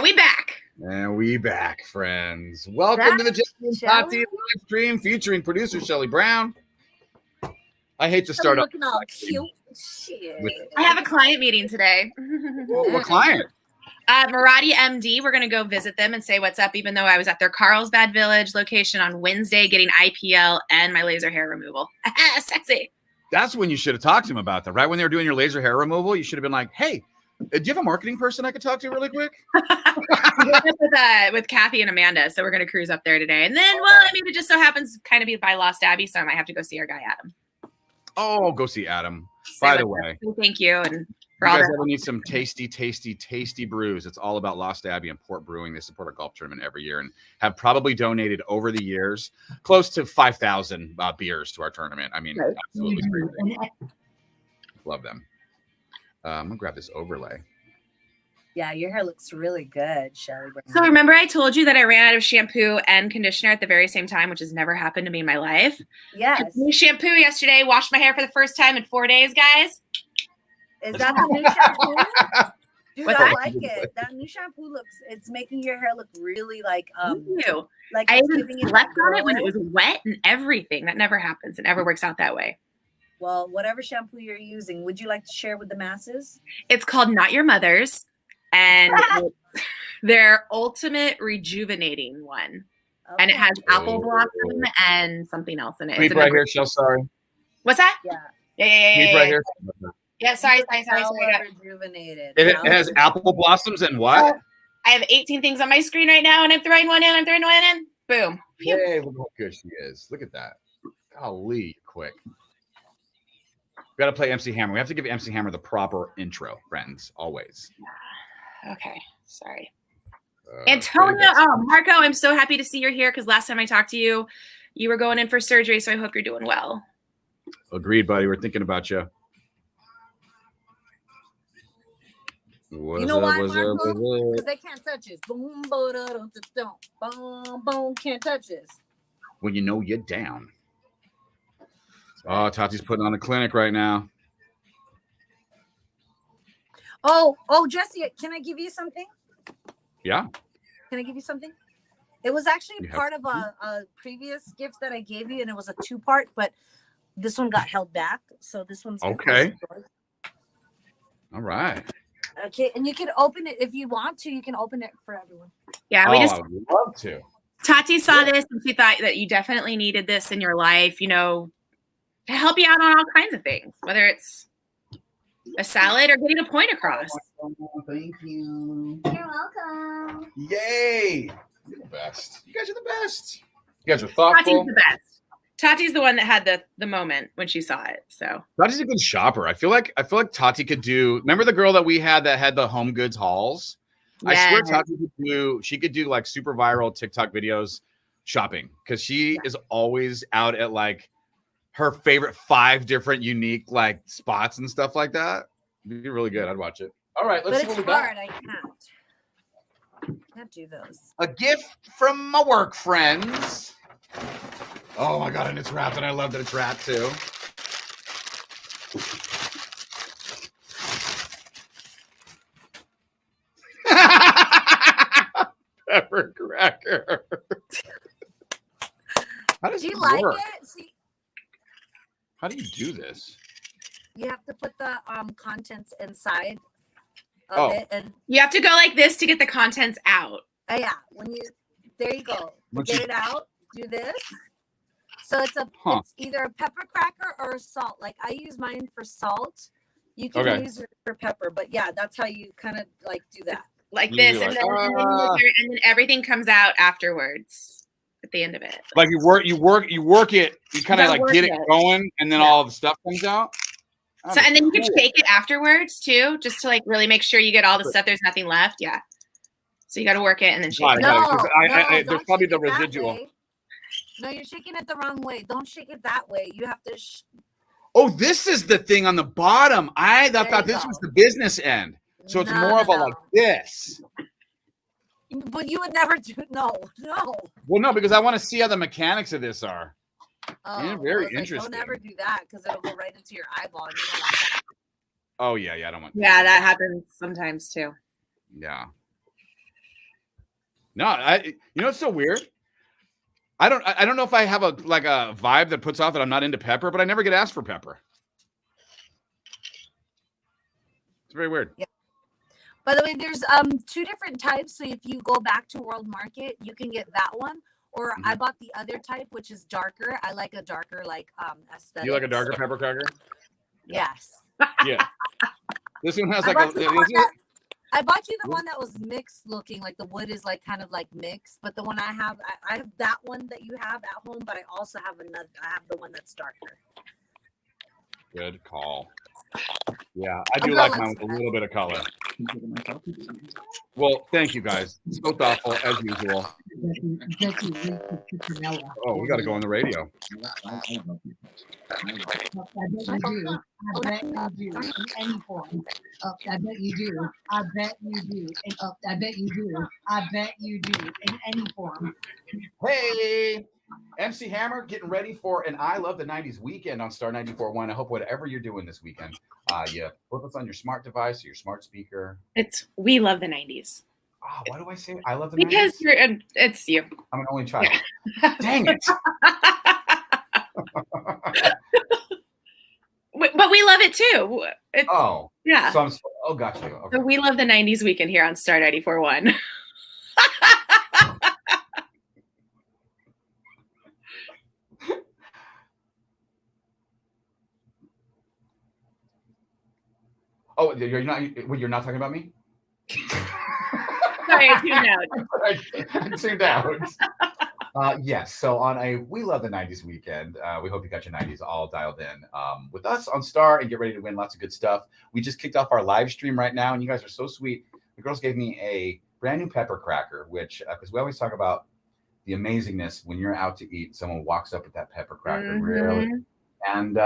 And we back. And we back, friends. Welcome to the Jesse and Tati live stream featuring producer Shelly Brown. I hate to start off looking all cute. Shit. I have a client meeting today. What client? Marathi MD. We're going to go visit them and say what's up, even though I was at their Carlsbad Village location on Wednesday getting IPL and my laser hair removal. Sexy. That's when you should have talked to him about that, right? When they were doing your laser hair removal, you should have been like, hey, do you have a marketing person I could talk to really quick? with Kathy and Amanda. So we're going to cruise up there today. And then, well, I mean, it just so happens to kind of be by Lost Abbey, so I might have to go see our guy, Adam. Oh, go see Adam. By the way. Thank you. And for you guys ever need some tasty, tasty, tasty brews, it's all about Lost Abbey and Port Brewing. They support a golf tournament every year and have probably donated over the years close to 5,000 beers to our tournament. I mean, absolutely crazy. Love them. I'm going to grab this overlay. Yeah, your hair looks really good, Shelly. So remember I told you that I ran out of shampoo and conditioner at the very same time, which has never happened to me in my life? Yes. New shampoo yesterday. Washed my hair for the first time in 4 days, guys. Is that the new shampoo? Dude, I like that? it. That new shampoo it's making your hair look really like like I even slept on it when it was wet and everything. That never happens. It never works out that way. Well, whatever shampoo you're using, would you like to share with the masses? It's called Not Your Mother's, and it's their ultimate rejuvenating one. Okay. And it has apple blossom and something else in it. Keep right here, Shell. Sorry. What's that? Yeah. Right here. Yeah, sorry. Rejuvenated. It has apple blossoms and what? I have 18 things on my screen right now, and I'm throwing one in. Boom. Yay, look how good she is. Look at that. Golly, quick. We got to play MC Hammer. We have to give MC Hammer the proper intro, friends, always. Okay, sorry. Antonio, Marco, I'm so happy to see you're here because last time I talked to you, you were going in for surgery, so I hope you're doing well. Agreed, buddy. We're thinking about you. You know why, Marco? Because they can't touch us. Boom, boom, boom, boom, can't touch us. When you know you're down. Oh, Tati's putting on a clinic right now. Oh, Jesse, can I give you something? Yeah. Can I give you something? It was actually part of a previous gift that I gave you, and it was a 2-part, but this one got held back. So this one's okay. All right. Okay, and you can open it if you want to. You can open it for everyone. Yeah, we I would love to. Tati saw this and she thought that you definitely needed this in your life, you know, to help you out on all kinds of things, whether it's a salad or getting a point across. Thank you. You're welcome. Yay! You're the best. You guys are the best. You guys are thoughtful. Tati's the best. Tati's the one that had the moment when she saw it. So Tati's a good shopper. I feel like Tati could do. Remember the girl that we had that had the home goods hauls? Yes. I swear Tati could do like super viral TikTok videos shopping because she is always out at like her favorite 5 different unique like spots and stuff like that. It'd be really good. I'd watch it. All right, let's see what we got. I can't do those. A gift from my work friends. Oh my God, and it's wrapped, and I love that it's wrapped too. Pepper cracker. How does do you like work? It? See, how do you do this? You have to put the contents inside of it, and you have to go like this to get the contents out. Yeah, there you go. Get it out. Do this. So it's either a pepper cracker or a salt. Like I use mine for salt. You can use it for pepper, but yeah, that's how you kind of like do that. Like this, and then everything comes out afterwards at the end of it. Like you work it. You kind of like get it going, and then all the stuff comes out. So and then you can shake it afterwards too, just to like really make sure you get all the stuff. There's nothing left. Yeah. So you got to work it and then shake it. No, there's probably the residual. No, you're shaking it the wrong way. Don't shake it that way. You have to. Oh, this is the thing on the bottom. I thought this was the business end. So it's more of a like this. But you would never do. No. Well, no, because I want to see how the mechanics of this are. Oh, yeah, very interesting. Don't ever do that because it'll go right into your eyeball. Oh yeah, I don't want. Yeah, that happens sometimes too. Yeah. No, it's so weird. I don't know if I have a vibe that puts off that I'm not into pepper, but I never get asked for pepper. It's very weird. Yeah. By the way, there's 2 different types. So if you go back to World Market, you can get that one. Or I bought the other type, which is darker. I like a darker aesthetic. You like a darker pepper cracker? Yes. Yeah. This one has I bought you the Ooh. one that was mixed looking, like the wood is like kind of like mixed. But the one I have that one that you have at home, but I also have I have the one that's darker. Good call. Yeah, I do like mine with a little bit of color. Well, thank you guys. So thoughtful as usual. Oh, we got to go on the radio. I bet you do. I bet you do in any form. I bet you do. I bet you do. I bet you do. I bet you do in any form. Hey, MC Hammer getting ready for an I Love the 90s weekend on Star 94.1. I hope whatever you're doing this weekend, you put this on your smart device or your smart speaker. We love the 90s. Oh, why do I say I love the because 90s? It's you. I'm an only child. Yeah. Dang it. But we love it too. Yeah. So got you. Okay. So we love the 90s weekend here on Star 94.1. Oh, you're not talking about me? Sorry, I tuned out. Yes. So on a We Love the 90s weekend, we hope you got your 90s all dialed in with us on Star and get ready to win lots of good stuff. We just kicked off our live stream right now, and you guys are so sweet. The girls gave me a brand new pepper cracker, which because we always talk about the amazingness when you're out to eat, someone walks up with that pepper cracker, really. And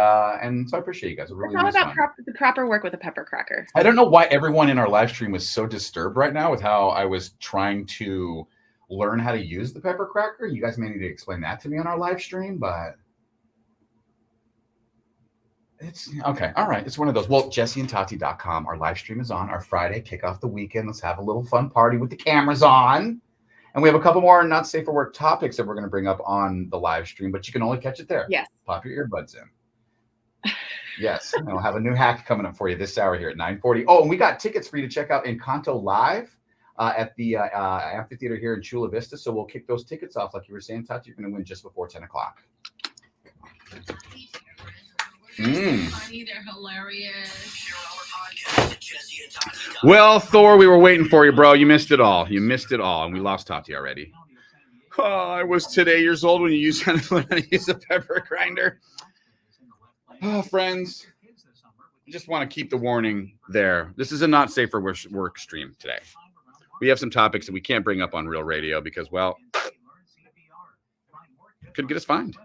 so I appreciate you guys. It's all about the proper work with a pepper cracker. I don't know why everyone in our live stream was so disturbed right now with how I was trying to learn how to use the pepper cracker. You guys may need to explain that to me on our live stream, but it's okay. All right. It's one of those. Well, jesseandtati.com. Our live stream is on our Friday, kick off the weekend. Let's have a little fun party with the cameras on. And we have a couple more not safe for work topics that we're going to bring up on the live stream, but you can only catch it there. Yes. Pop your earbuds in. Yes. And we'll have a new hack coming up for you this hour here at 9:40. Oh, and we got tickets for you to check out Encanto live at the amphitheater here in Chula Vista. So we'll kick those tickets off. Like you were saying, Tati, you're going to win just before 10 o'clock. Funny, they're hilarious. Well, Thor, we were waiting for you, bro. You missed it all. And we lost Tati already. Oh, I was today years old when you used how to use a pepper grinder. Oh, friends, I just want to keep the warning there. This is a not safe for work stream today. We have some topics that we can't bring up on real radio because, well, could get us fined.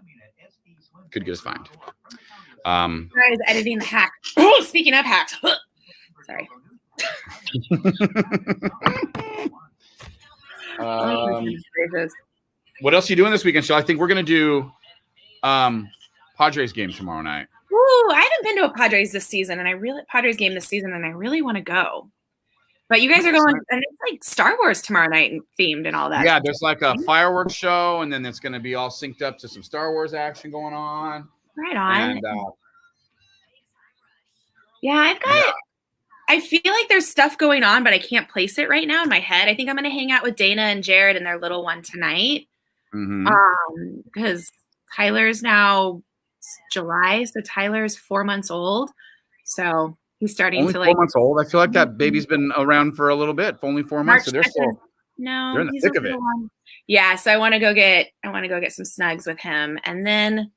I was editing the hack. Oh, speaking of hacks. Sorry. What else are you doing this weekend, Shell? I think we're going to do Padres game tomorrow night. Ooh, I haven't been to a Padres game this season, and I really want to go. But you guys are going, and it's like Star Wars tomorrow night themed and all that. Yeah, there's like a fireworks show, and then it's going to be all synced up to some Star Wars action going on. Right on. And, yeah, I feel like there's stuff going on, but I can't place it right now in my head. I think I'm going to hang out with Dana and Jared and their little one tonight. Because Tyler's now July, so Tyler's 4 months old. So he's starting only to 4 months old. I feel like that baby's been around for a little bit. Only 4 months, so they're still they're in the thick of it. Yeah, so I want to go get some snugs with him, and then.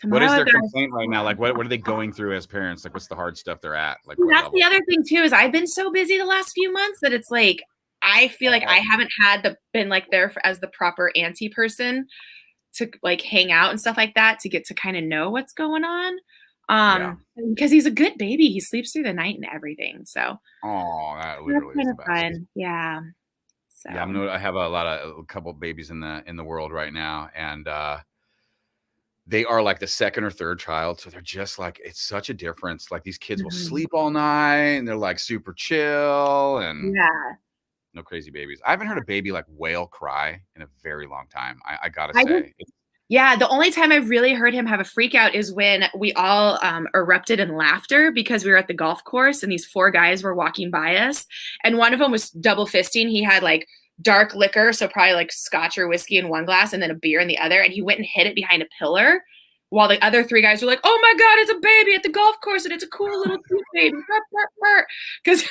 What is their complaint right now? Like, what are they going through as parents? Like, what's the hard stuff they're at? Like, that's the other thing too, is I've been so busy the last few months that it's like I feel like I haven't been like there as the proper auntie person to like hang out and stuff like that to get to kind of know what's going on. Because he's a good baby, he sleeps through the night and everything. So that literally is the best. Fun. Yeah. So yeah, I have a couple babies in the world right now, and they are like the second or third child. So they're just like, it's such a difference. Like these kids will sleep all night and they're like super chill. And No crazy babies. I haven't heard a baby like wail cry in a very long time. I gotta say. Yeah, the only time I've really heard him have a freak out is when we all erupted in laughter because we were at the golf course and these 4 guys were walking by us. And one of them was double fisting. He had like dark liquor, so probably like scotch or whiskey in one glass and then a beer in the other. And he went and hid it behind a pillar while the other 3 guys were like, oh my God, it's a baby at the golf course and it's a cool little cute baby. Because,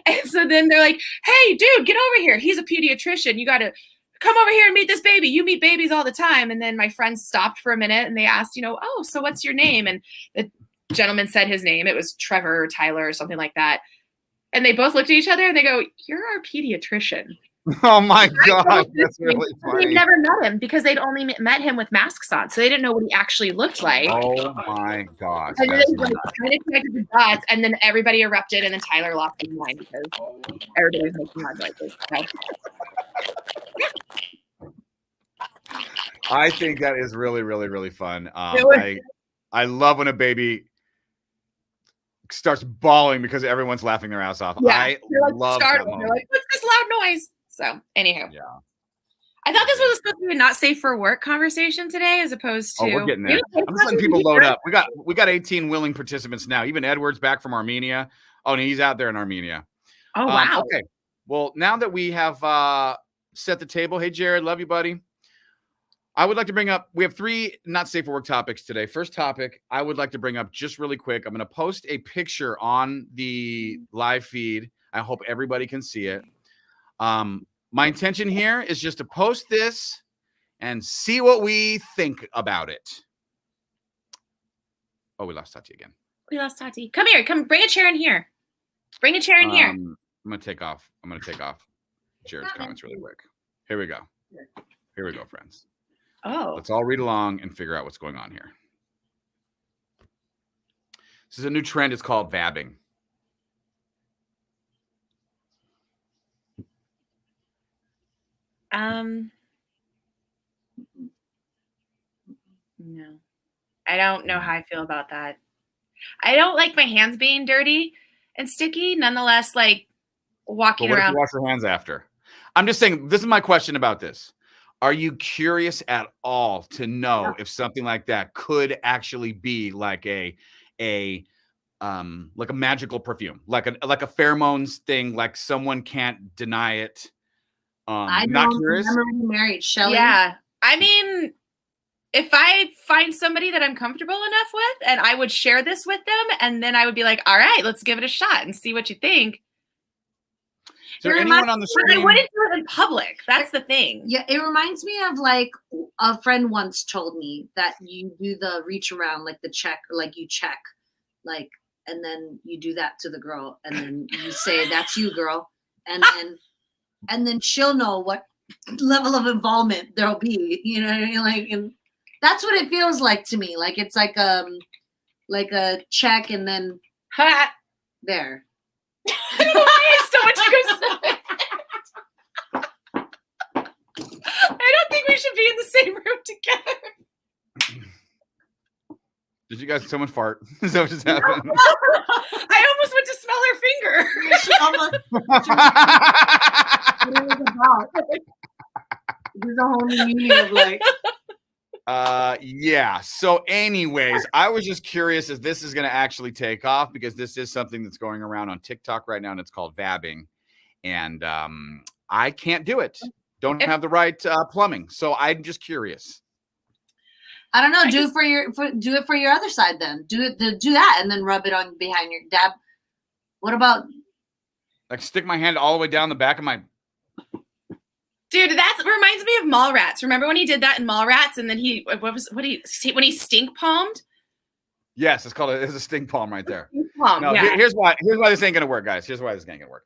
and so then they're like, hey, dude, get over here. He's a pediatrician. You got to come over here and meet this baby. You meet babies all the time. And then my friends stopped for a minute and they asked, oh, so what's your name? And the gentleman said his name. It was Trevor or Tyler or something like that. And they both looked at each other and they go, you're our pediatrician. Oh my God, that's really funny. They'd never met him because they'd only met him with masks on. So they didn't know what he actually looked like. Oh my gosh. And then they kind of connected the dots and then everybody erupted and then Tyler lost his mind because everybody was making loud noises. So. I think that is really, really, really fun. I love when a baby starts bawling because everyone's laughing their ass off. Yeah, I love that moment. They're like, what's this loud noise? So, anywho. Yeah. I thought this was supposed to be a not safe for work conversation today, as opposed to. Oh, we're getting there. I'm just letting people load up. We got 18 willing participants now. Even Edward's back from Armenia. Oh, and he's out there in Armenia. Oh, wow. Okay. Well, now that we have set the table, hey Jared, love you, buddy. I would like to bring up, we have 3 not safe for work topics today. First topic, I would like to bring up just really quick. I'm going to post a picture on the live feed. I hope everybody can see it. My intention here is just to post this and see what we think about it. Oh, we lost Tati again. We lost Tati. Come here. Come bring a chair in here. Bring a chair in here. I'm going to take off Jared's comments really quick. Here we go. Here we go, friends. Oh. Let's all read along and figure out what's going on here. This is a new trend. It's called vabbing. No. I don't know how I feel about that. I don't like my hands being dirty and sticky. Nonetheless, like walking around. If you wash your hands after? I'm just saying, this is my question about this. Are you curious at all to know if something like that could actually be like a magical perfume, like a pheromones thing, like someone can't deny it? I not curious. I'm already married, Shelly. Yeah, I mean, if I find somebody that I'm comfortable enough with, and I would share this with them, and then I would be like, all right, let's give it a shot and see what you think. Is there anyone on the screen? I wouldn't do it in public. That's the thing. Yeah, it reminds me of like a friend once told me that you do the reach around, like the check, like you check, like, and then you do that to the girl, and then you say, "That's you, girl," and then she'll know what level of involvement there'll be. You know what I mean? Like, and that's what it feels like to me. Like it's like a check, and then there. I don't know why I still want you to go. I don't think we should be in the same room together. Did you guys? Someone fart? Is that what just happened? I almost went to smell her finger. What it was about. There's a whole new meaning of like. Yeah. So anyways, I was just curious if this is going to actually take off, because this is something that's going around on TikTok right now, and it's called vabbing. And I can't do it. Don't have the right plumbing. So I'm just curious. I don't know. Do it for your other side then. Do that and then rub it on behind your dab. What about like stick my hand all the way down the back of my. Dude, that reminds me of Mallrats. Remember when he did that in Mallrats, and then when he stink palmed? Yes, it's a stink palm right there. Palm, no, yeah. Here's why this ain't gonna work, guys. Here's why this ain't gonna work.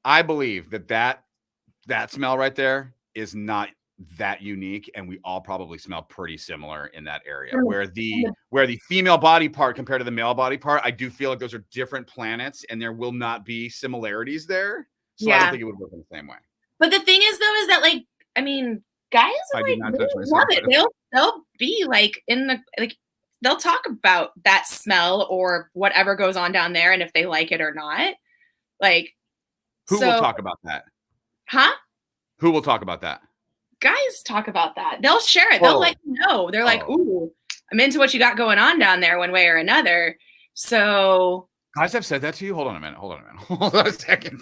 I believe that smell right there is not that unique, and we all probably smell pretty similar in that area. Where the female body part compared to the male body part, I do feel like those are different planets, and there will not be similarities there. So I don't think it would work in the same way. But the thing is, though, is that like, I mean, guys are like really love it. They'll be like they'll talk about that smell or whatever goes on down there, and if they like it or not. Like, Who will talk about that? Huh? Who will talk about that? Guys talk about that. They'll share it. They'll let you know. They're like, ooh, I'm into what you got going on down there one way or another. So guys have said that to you? Hold on a minute. Hold on a second.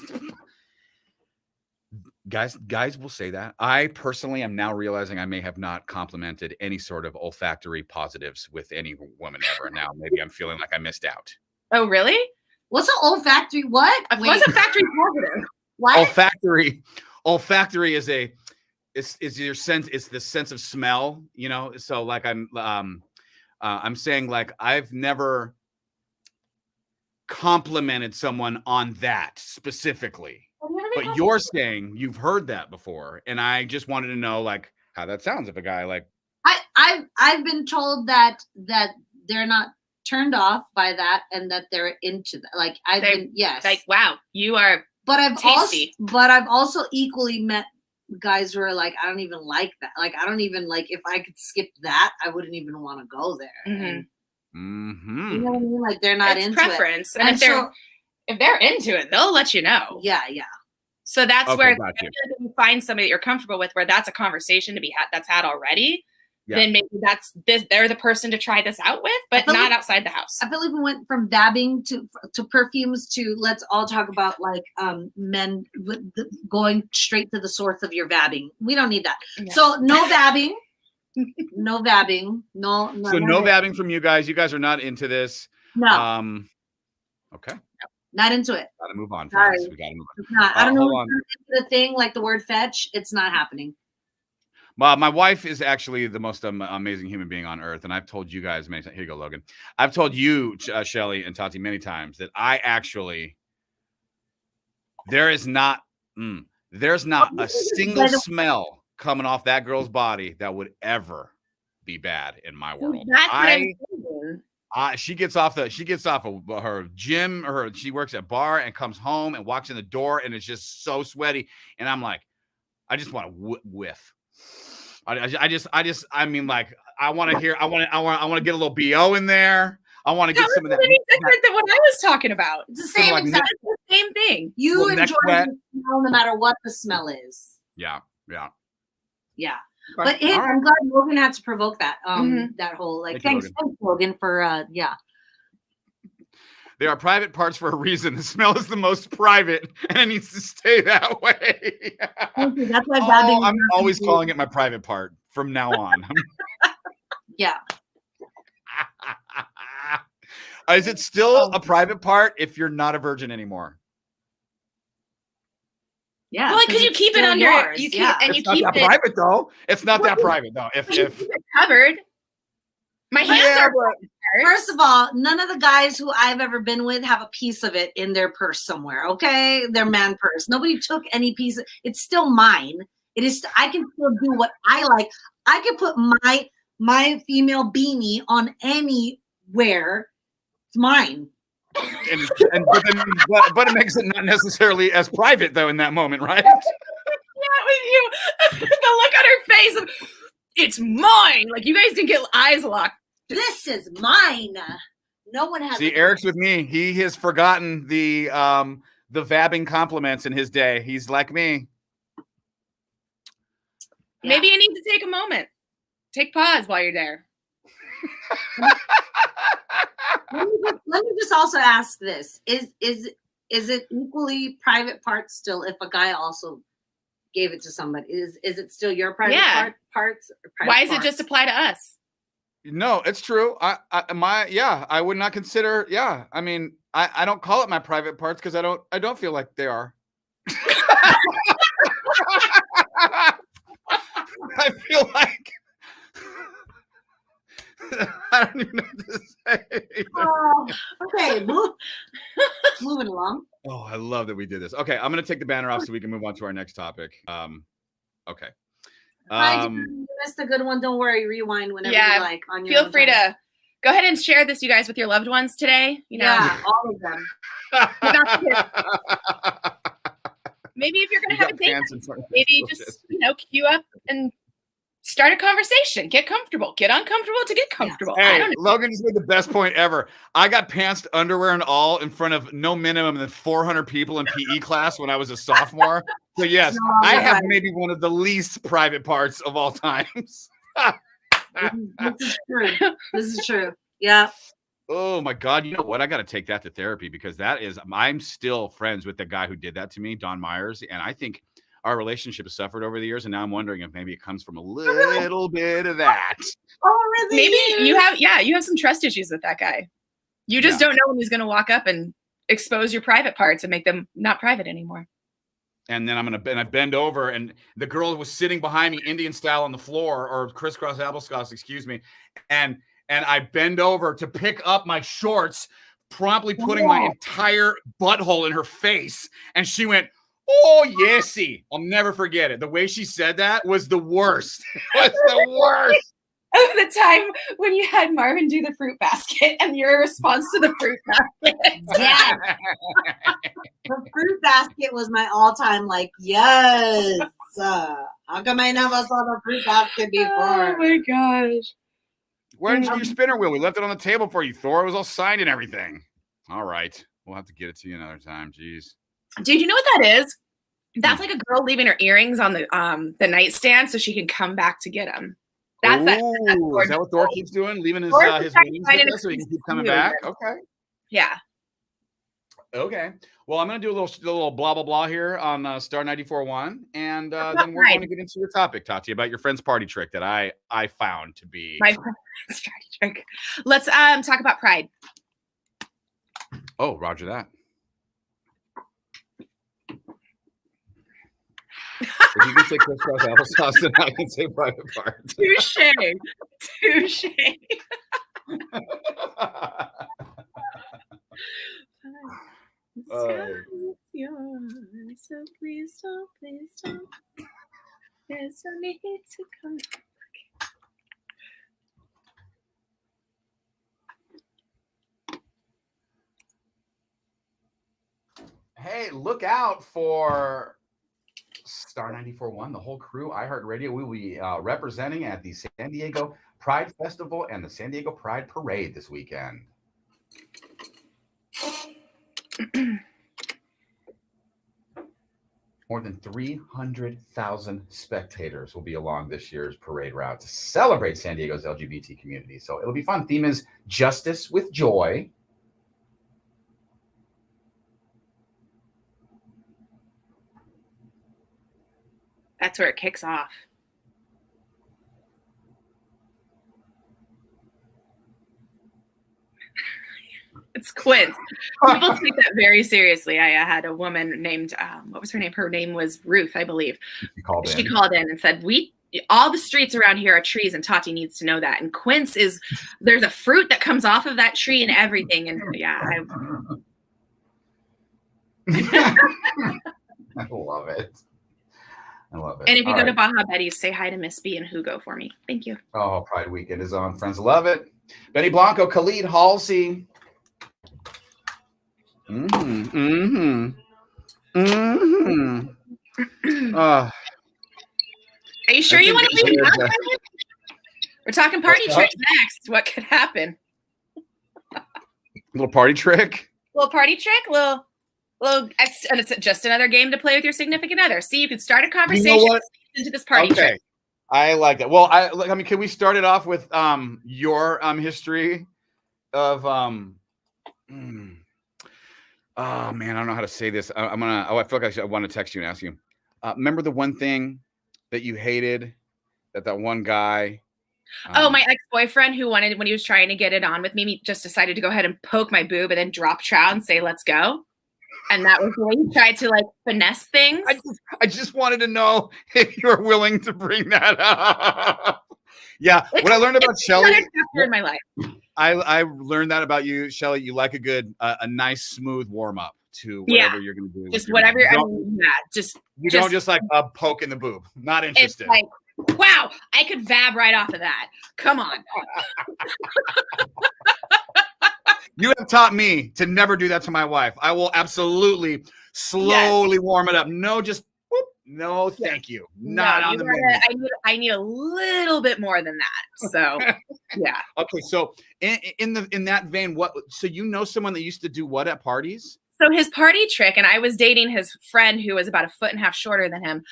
Guys will say that. I personally am now realizing I may have not complimented any sort of olfactory positives with any woman ever. Now maybe I'm feeling like I missed out. Oh, really? What's an olfactory? What? What's a factory positive? What? Olfactory is your sense. It's the sense of smell, you know. So like I'm saying like I've never complimented someone on that specifically. But you're saying you've heard that before, and I just wanted to know like how that sounds if a guy like I've been told that they're not turned off by that and that they're into that. Like yes. Like wow, you are but tasty. I've also equally met guys who are like, I don't even like that. Like I don't even like if I could skip that, I wouldn't even want to go there. Mm-hmm. You know what I mean? Like they're not into preference. it. And if they're into it, they'll let you know. Yeah. So that's where if you find somebody that you're comfortable with, where that's a conversation to be had that's had already. Yeah. Then maybe they're the person to try this out with, but not outside the house. I feel like we went from dabbing to perfumes to let's all talk about like men going straight to the source of your vabbing. We don't need that. Yeah. So no vabbing. No vabbing. No. So no vabbing from you guys. You guys are not into this. No. Okay. Not into it. Gotta move on. Sorry. We gotta move on. It's not. I don't know the thing like the word fetch. It's not happening. My wife is actually the most amazing human being on earth, and I've told you guys many times. Here you go, Logan. I've told you, Shelly and Tati, many times that I actually there's not a single smell coming off that girl's body that would ever be bad in my world. She gets off of her gym, or she works at bar and comes home and walks in the door and it's just so sweaty. And I'm like, I just want to whiff. I mean, like, I want to get a little BO in there. I want to get some of that. Different than what I was talking about. It's the same exact same thing. You enjoy the smell no matter what the smell is. Yeah. But I'm glad Logan had to provoke that. That whole like thanks Logan for They are private parts for a reason. The smell is the most private, and it needs to stay that way. That's why I'm always calling it my private part from now on. Yeah. Is it still a private part if you're not a virgin anymore? Yeah, well, because you keep it on yours. You keep it's not that private though. It's not that private though. If keep it covered, my hands are. First of all, none of the guys who I've ever been with have a piece of it in their purse somewhere. Okay, their man purse. Nobody took any piece. It's still mine. It is. I can still do what I like. I can put my female beanie on anywhere. It's mine. But it makes it not necessarily as private though in that moment, right? Yeah, with you. The look on her face of it's mine. Like you guys didn't get eyes locked. This is mine. No one has. See, Eric's with me. He has forgotten the vabbing compliments in his day. He's like me. Yeah. Maybe you need to take a moment. Take pause while you're there. Let me just also ask this: Is it equally private part still if a guy also gave it to somebody? Is it still your private parts? Why does it just apply to us? No, it's true. I would not consider. Yeah, I mean, I don't call it my private parts because I don't feel like they are. I feel like. I don't even know what to say. Okay, moving along. Oh, I love that we did this. Okay, I'm going to take the banner off so we can move on to our next topic. Okay. You missed a good one. Don't worry. Rewind whenever you like. On your feel free to go ahead and share this, you guys, with your loved ones today. You know, all of them. Maybe if you're going to have a date, maybe just queue up and start a conversation, get comfortable, get uncomfortable to get comfortable. Hey, I don't know. Logan just made the best point ever. I got pantsed, underwear, and all in front of no minimum than 400 people in PE class when I was a sophomore. So yes, I have maybe one of the least private parts of all times. This is true. This is true. Yeah. Oh my God. You know what? I got to take that to therapy because I'm still friends with the guy who did that to me, Don Myers. And I think our relationship has suffered over the years. And now I'm wondering if maybe it comes from a little bit of that. Maybe you have some trust issues with that guy. You just don't know when he's going to walk up and expose your private parts and make them not private anymore. And then I bend over, and the girl was sitting behind me, Indian style, on the floor, or crisscross applesauce, excuse me. And I bend over to pick up my shorts, promptly putting my entire butthole in her face. And she went, "Oh, Jesse." I'll never forget it. The way she said that was the worst. It was the worst. The time when you had Marvin do the fruit basket and your response to the fruit basket. Yeah. The fruit basket was my all-time, like, yes. How come I never saw the fruit basket before? Oh my gosh. Where's your spinner wheel? We left it on the table for you, Thor. It was all signed and everything. All right. We'll have to get it to you another time. Jeez. Dude, you know what that is? That's like a girl leaving her earrings on the nightstand so she can come back to get them. That's is that what Thor keeps doing? Leaving his winnings with us so he can keep coming back? Okay. Yeah. Okay. Well, I'm going to do a little blah, blah, blah here on Star 94.1. And then we're going to get into your topic, Tati, about your friend's party trick that I found to be. My friend's party trick. Let's talk about pride. Oh, roger that. If you can say crisscross applesauce, then I can say private parts. Touche. Touche. So please don't. There's no need to come. Hey, look out for Star 94.1, the whole crew, iHeartRadio. We will be representing at the San Diego Pride Festival and the San Diego Pride Parade this weekend. More than 300,000 spectators will be along this year's parade route to celebrate San Diego's LGBT community. So it'll be fun. Theme is Justice with Joy. That's where it kicks off. It's Quinn. People take that very seriously. I had a woman named, what was her name? Her name was Ruth, I believe. She called in and said, all the streets around here are trees, and Tati needs to know that. And quince there's a fruit that comes off of that tree and everything. And yeah, I love it. I love it. And if you go to Baja Betty's, say hi to Miss B and Hugo for me. Thank you. Oh, Pride Weekend is on. Friends love it. Benny Blanco, Khalid, Halsey. Are you sure you want to be that? We're talking party tricks next. What could happen? Little party trick? Little party trick? And it's just another game to play with your significant other. See, you can start a conversation into this party trick. I like that. Well, I mean, can we start it off with your history of oh man, I don't know how to say this. I feel like I want to text you and ask you. Remember the one thing that you hated that one guy? My ex-boyfriend who wanted, when he was trying to get it on with me, he just decided to go ahead and poke my boob and then drop trow and say, "Let's go." And that was the way he tried to finesse things. I just wanted to know if you were willing to bring that up. Yeah, what I learned about Shelly in my life. I learned that about you, Shelly. You like a nice smooth warm up to whatever you're going to do. Just whatever. You don't just like a poke in the boob. Not interested. It's like, wow, I could vab right off of that. Come on. You have taught me to never do that to my wife. I will absolutely slowly warm it up. No, just whoop, No, thank you. Not on the menu. I need a little bit more than that. So, yeah. Okay, so in that vein, so you know someone that used to do what at parties? So his party trick, and I was dating his friend who was about a foot and a half shorter than him.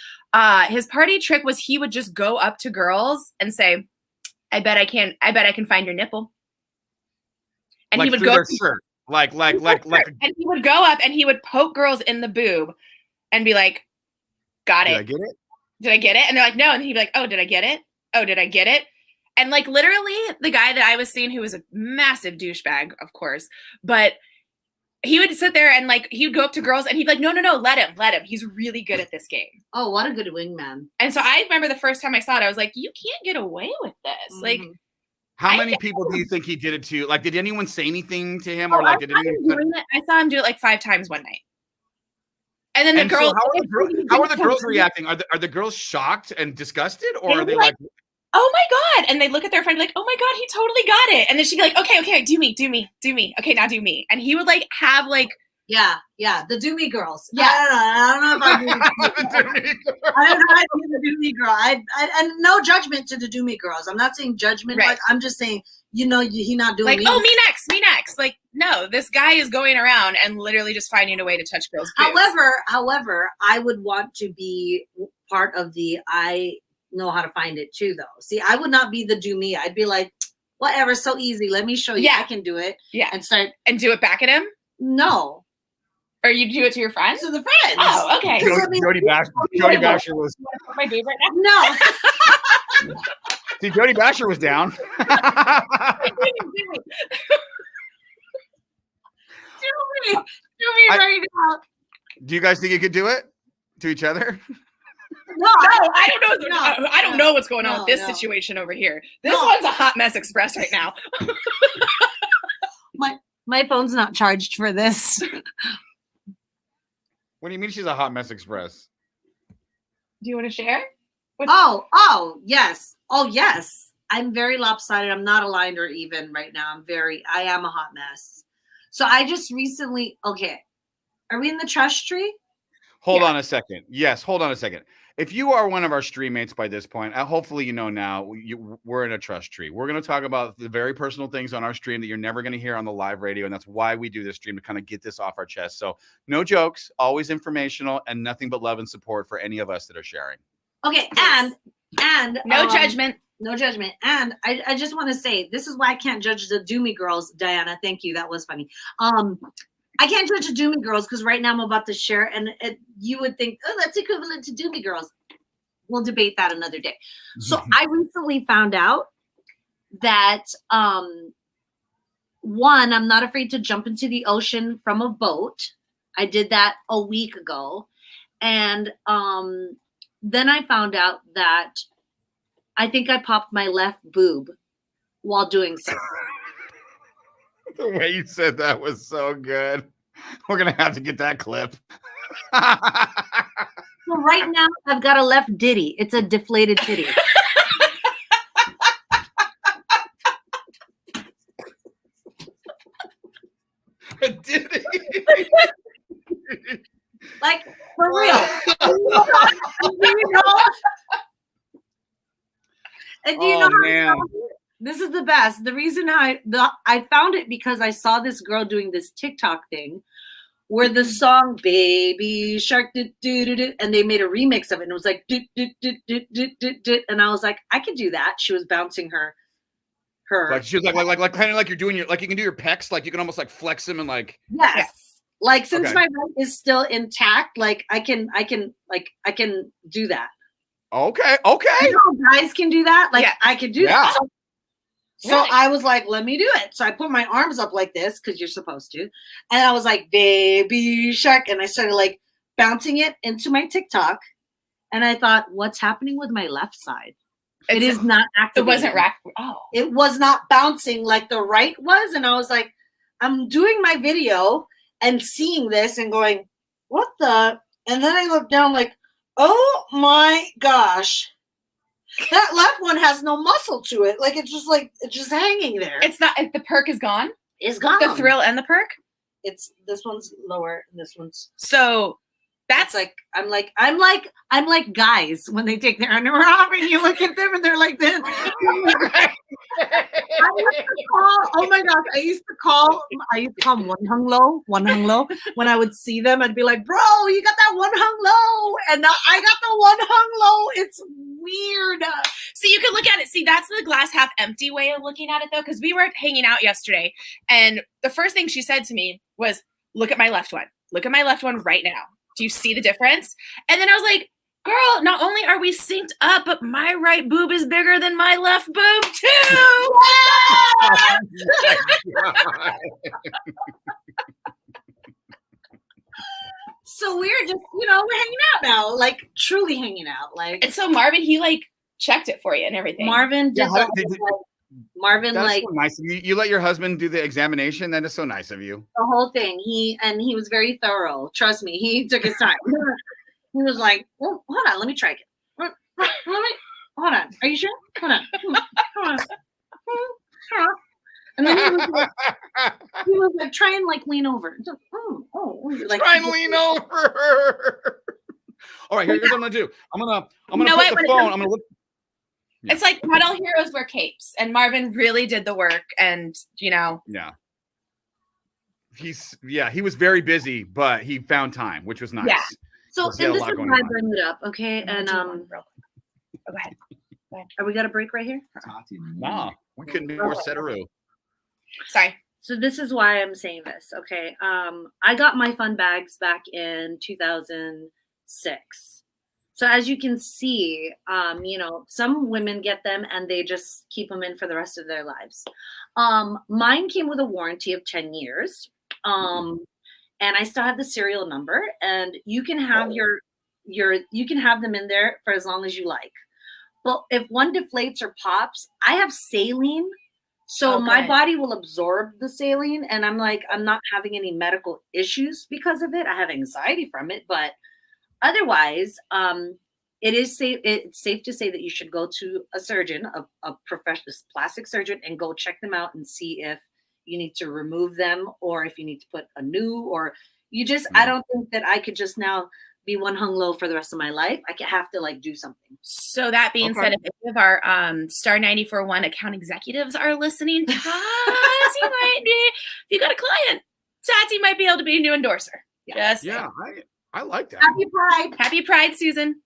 His party trick was he would just go up to girls and say, I bet I can find your nipple. And like he would through go their shirt. Like and he would go up and he would poke girls in the boob and be like, got it. Did I get it? Did I get it? And they're like, no. And he'd be like, oh, did I get it? Oh, did I get it? And like literally the guy that I was seeing, who was a massive douchebag, of course, but he would sit there and like he would go up to girls and he'd be like, no, let him. He's really good at this game. Oh, what a good wingman. And so I remember the first time I saw it, I was like, you can't get away with this. Mm-hmm. Like, how many people do you think he did it to? Like, did anyone say anything to him, or like did anyone? I saw him do it like 5 times one night. And then the girls. So how are the girls reacting? Are the girls shocked and disgusted, or are they like, oh my God? And they look at their friend like, oh my God, he totally got it. And then she'd be like, okay, do me. Okay, now do me. And he would like have like. Yeah, the do me girls. Yeah, I don't know if I do. I don't know if I do the do me girl. I and no judgment to the do me girls. I'm not saying judgment. Right. Like I'm just saying, he not doing like, me. Oh, me next. Like, no, this guy is going around and literally just finding a way to touch girls' boobs. However, I would want to be part of the I know how to find it too, though. See, I would not be the do me. I'd be like, whatever, so easy. Let me show you. Yeah. I can do it. Yeah, and do it back at him. No. Or you do it to your friends? To the friends. Oh, okay. Jody Basher was my babe right now. No. See, Jody Basher was down. Do me right now. Do you guys think you could do it to each other? No, I don't know. I don't know what's going on with this situation over here. This one's a hot mess express right now. My phone's not charged for this. What do you mean she's a hot mess express? Do you want to share? Oh, yes. Oh, yes. I'm very lopsided. I'm not aligned or even right now. I am a hot mess. So I just recently, okay. Are we in the trust tree? Hold on a second. Yes, hold on a second. If you are one of our stream mates by this point, hopefully you know now, we're in a trust tree. We're going to talk about the very personal things on our stream that you're never going to hear on the live radio, and that's why we do this stream, to kind of get this off our chest. So no jokes, always informational, and nothing but love and support for any of us that are sharing. Okay, and no judgment. No judgment. And I just want to say, this is why I can't judge the Do Me girls. Diana, thank you. That was funny. I can't judge the Do Me girls because right now I'm about to share, and you would think, oh, that's equivalent to Do Me girls. We'll debate that another day. So I recently found out that one, I'm not afraid to jump into the ocean from a boat. I did that a week ago. And then I found out that I think I popped my left boob while doing so. The way you said that was so good. We're going to have to get that clip. So right now, I've got a left ditty. It's a deflated titty. A ditty? Like, for real. And do you know how this is the best. The reason I found it because I saw this girl doing this TikTok thing where the song Baby Shark and they made a remix of it and it was like and I was like, I could do that. She was bouncing her like she was like kind of like you're doing like you can do your pecs, like you can almost like flex them and like yes. Like since my right is still intact, like I can do that. Okay. You know, guys can do that. Like I can do that. So I was like, let me do it. So I put my arms up like this because you're supposed to. And I was like, Baby Shark. And I started like bouncing it into my TikTok. And I thought, what's happening with my left side? It is not activating. It wasn't It was not bouncing like the right was. And I was like, I'm doing my video and seeing this and going, what the? And then I looked down like, oh my gosh. That left one has no muscle to it. Like it's just hanging there. It's not. The perk is gone. It's gone. The thrill and the perk. It's this one's lower and this one's. So That's like I'm like guys when they take their underwear off and you look at them and they're like this. Oh my gosh, I used to call them one hung low. When I would see them, I'd be like, bro, you got that one hung low. And now I got the one hung low. It's weird. See, you can look at it. See, that's the glass half empty way of looking at it though. Cause we were hanging out yesterday and the first thing she said to me was, look at my left one. Look at my left one right now. Do you see the difference? And then I was like, girl, not only are we synced up, but my right boob is bigger than my left boob too. So we're just, we're hanging out now, like truly hanging out. Like, and so Marvin, he like checked it for you and everything. Marvin did Marvin, that's like, so nice. You let your husband do the examination. That is so nice of you. The whole thing. He was very thorough. Trust me, he took his time. He was like, "Oh, hold on, let me try it. Hold on. Are you sure? Hold on. And then he was like, try and like lean over. Like, try and lean over. All right, here's what I'm gonna do. I'm gonna put the phone. I'm gonna look. It's like not all heroes wear capes, and Marvin really did the work, and Yeah. He was very busy, but he found time, which was nice. Yeah. So and this is why I bring it up, okay? And go ahead. Are we got a break right here? Wow, we couldn't be more setteroo. Sorry. So this is why I'm saying this, okay? I got my fun bags back in 2006. So as you can see, some women get them and they just keep them in for the rest of their lives. Mine came with a warranty of 10 years. And I still have the serial number, and you can have you can have them in there for as long as you like. But if one deflates or pops, I have saline. So my body will absorb the saline, and I'm not having any medical issues because of it. I have anxiety from it, but otherwise, it is safe. It's safe to say that you should go to a surgeon, a professional plastic surgeon, and go check them out and see if you need to remove them or if you need to put a new, or you just. I don't think that I could just now be one hung low for the rest of my life. I have to like do something. So that being said, if any of our Star 94.1 account executives are listening, Tati might be. If you got a client, Tati might be able to be a new endorser. Yeah, I like that. Happy Pride, Susan.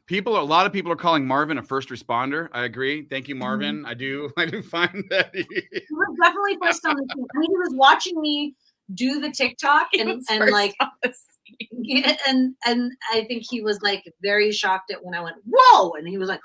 A lot of people are calling Marvin a first responder. I agree. Thank you, Marvin. I do find that he was definitely first on the team. I mean, he was watching me do the TikTok and like, and I think he was like very shocked at when I went, whoa, and he was like,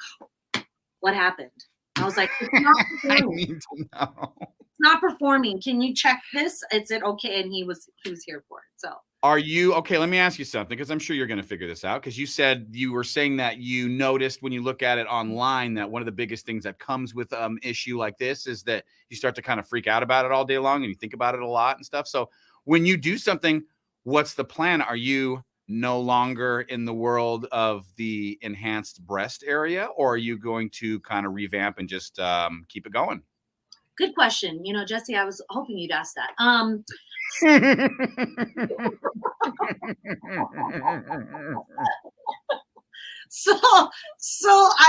what happened? I was like, it's not I need to know. It's not performing. Can you check this? Is it okay? And he was here for it. So. Are you okay? Let me ask you something, because I'm sure you're going to figure this out. Because you were saying that you noticed when you look at it online that one of the biggest things that comes with issue like this is that you start to kind of freak out about it all day long and you think about it a lot and stuff. So when you do something, what's the plan? Are you no longer in the world of the enhanced breast area, or are you going to kind of revamp and just keep it going? Good question. Jesse, I was hoping you'd ask that. So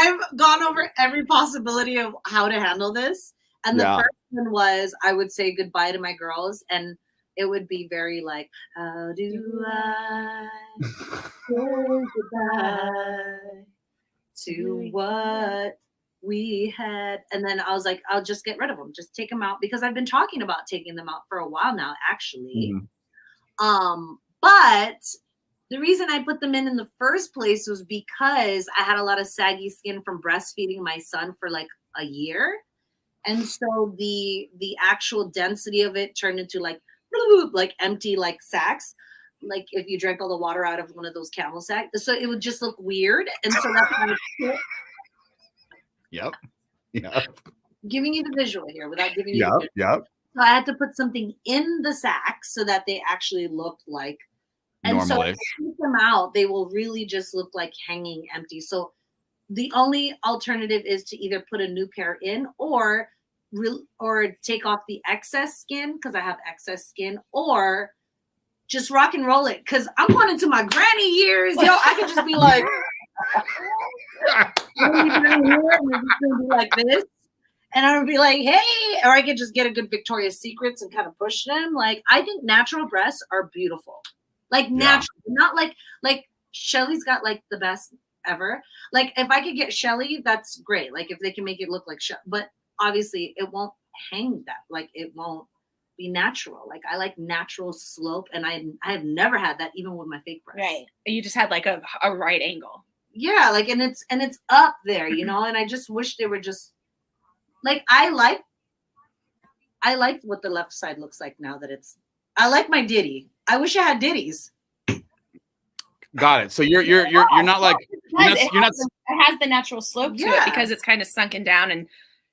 I've gone over every possibility of how to handle this. And the first one was I would say goodbye to my girls, and it would be very like, how do I say goodbye to what we had? And then I was like, I'll just get rid of them, just take them out, because I've been talking about taking them out for a while now, actually. But the reason I put them in the first place was because I had a lot of saggy skin from breastfeeding my son for like a year. And so the actual density of it turned into like empty like sacks, like if you drank all the water out of one of those camel sacks. So it would just look weird. And so that's why Yep. Giving you the visual here without giving you the visual. Yep. So I had to put something in the sack so that they actually looked like, and normally. So if I take them out, they will really just look like hanging empty. So the only alternative is to either put a new pair in or take off the excess skin, because I have excess skin, or just rock and roll it. Cause I'm going into my granny years. Yo, I could just be like, like this. And I would be like, hey, or I could just get a good Victoria's Secrets and kind of push them. Like, I think natural breasts are beautiful. Like natural, not like Shelly's got like the best ever. Like if I could get Shelly, that's great. Like if they can make it look like Shelly, but obviously it won't hang that. Like it won't be natural. Like I like natural slope, and I have never had that even with my fake breasts. Right. You just had like a right angle. Yeah, like and it's up there, you know. And I just wish they were just like I like what the left side looks like now that it's. I like my ditty. I wish I had ditties. Got it. So you're not like you're not. It has the natural slope to it because it's kind of sunken down and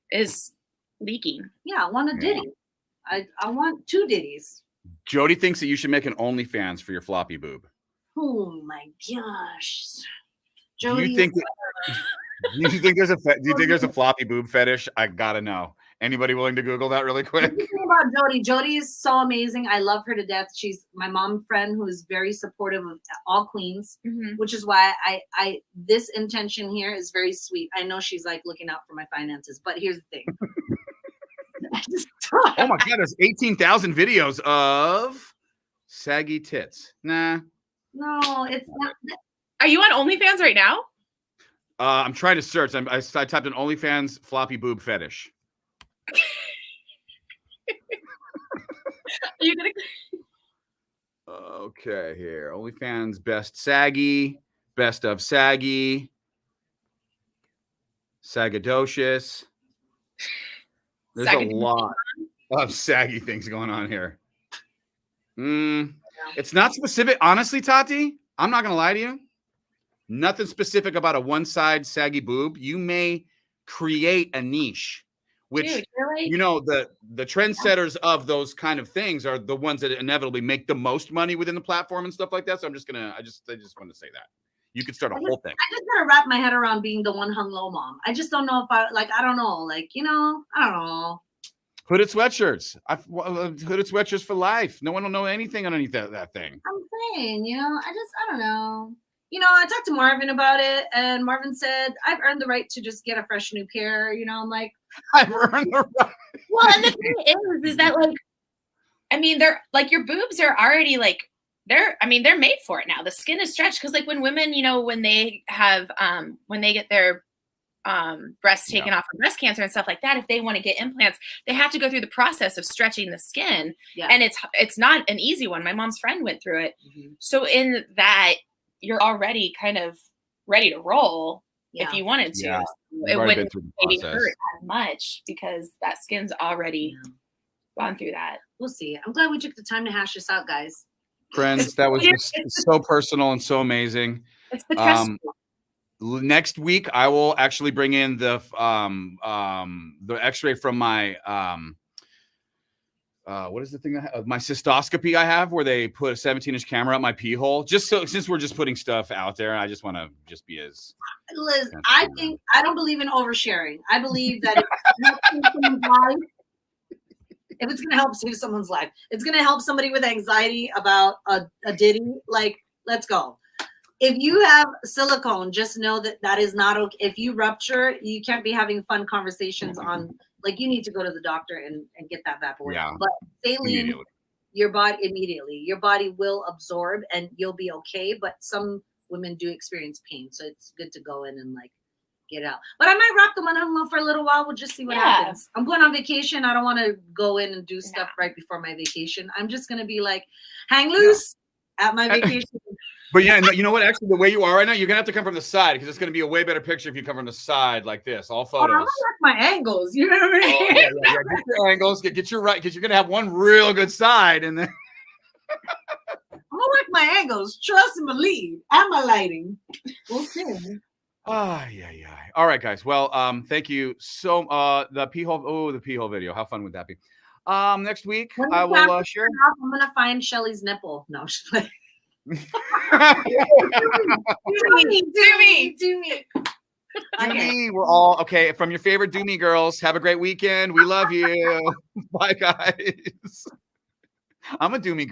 is leaking. Yeah, I want a ditty. I want 2 ditties. Jody thinks that you should make an OnlyFans for your floppy boob. Oh my gosh, Do Jody. you think there's a floppy boob fetish? I gotta know. Anybody willing to Google that really quick? About Jody. Jody is so amazing. I love her to death. She's my mom friend who is very supportive of all queens, which is why I this intention here is very sweet. I know she's like looking out for my finances, but here's the thing. Oh my God, there's 18,000 videos of saggy tits. Nah. No, it's not. Are you on OnlyFans right now? I'm trying to search. I typed in OnlyFans floppy boob fetish. Are you gonna? Okay, here. OnlyFans best saggy, best of saggy, sagadocious. There's a lot of saggy things going on here. It's not specific. Honestly, Tati, I'm not gonna lie to you. Nothing specific about a one-side saggy boob. You may create a niche. Which, dude, like, you know, the trendsetters of those kind of things are the ones that inevitably make the most money within the platform and stuff like that. So I just want to say that you could start a whole thing. I just gotta wrap my head around being the one hung low mom. I just don't know if I don't know, like, you know, I don't know. Hooded sweatshirts. Hooded sweatshirts for life. No one will know anything underneath that thing. I'm saying, you know, I don't know. You know, I talked to Marvin about it, and Marvin said, I've earned the right to just get a fresh new pair. You know, I'm like, I've earned the right. Well, and the thing is that, like, I mean, they're like, your boobs are already like, they're made for it now. The skin is stretched because, like, when women, you know, when they have, when they get their breasts taken off for breast cancer and stuff like that, if they want to get implants, they have to go through the process of stretching the skin. Yeah. And it's not an easy one. My mom's friend went through it. So in that, you're already kind of ready to roll if you wanted to. Yeah. It wouldn't maybe hurt as much because that skin's already gone through that. We'll see. I'm glad we took the time to hash this out, guys. Friends, that was just so personal and so amazing. It's the trust. Next week, I will actually bring in the X-ray from my what is the thing my cystoscopy I have, where they put a 17-inch camera up my pee hole. Just so, since we're just putting stuff out there, I just want to just be as. Liz, I don't believe in oversharing. I believe that if it's going to help save someone's life, it's going to help somebody with anxiety about a ditty. Like, let's go. If you have silicone, just know that is not okay. If you rupture, you can't be having fun conversations on. Like, you need to go to the doctor and get that evaporated. Yeah. But saline, your body will absorb and you'll be okay. But some women do experience pain, so it's good to go in and like get out. But I might rock the one hung low for a little while. We'll just see what happens. I'm going on vacation. I don't want to go in and do stuff right before my vacation. I'm just gonna be like hang loose at my vacation. But yeah, you know what? Actually, the way you are right now, you're gonna have to come from the side because it's gonna be a way better picture if you come from the side like this. All photos. I like my angles. You know what I mean? Oh, yeah. Get your angles. Get your right because you're gonna have one real good side, and then I'm gonna work my angles. Trust and believe. And my lighting. We'll see. Yeah. All right, guys. Well, thank you so. The pee hole video. How fun would that be? Next week I will share. I'm gonna find Shelly's nipple. No, she's like. do me. Okay. We're all okay. From your favorite Do Me girls, have a great weekend. We love you. Bye, guys. I'm a Do Me girl.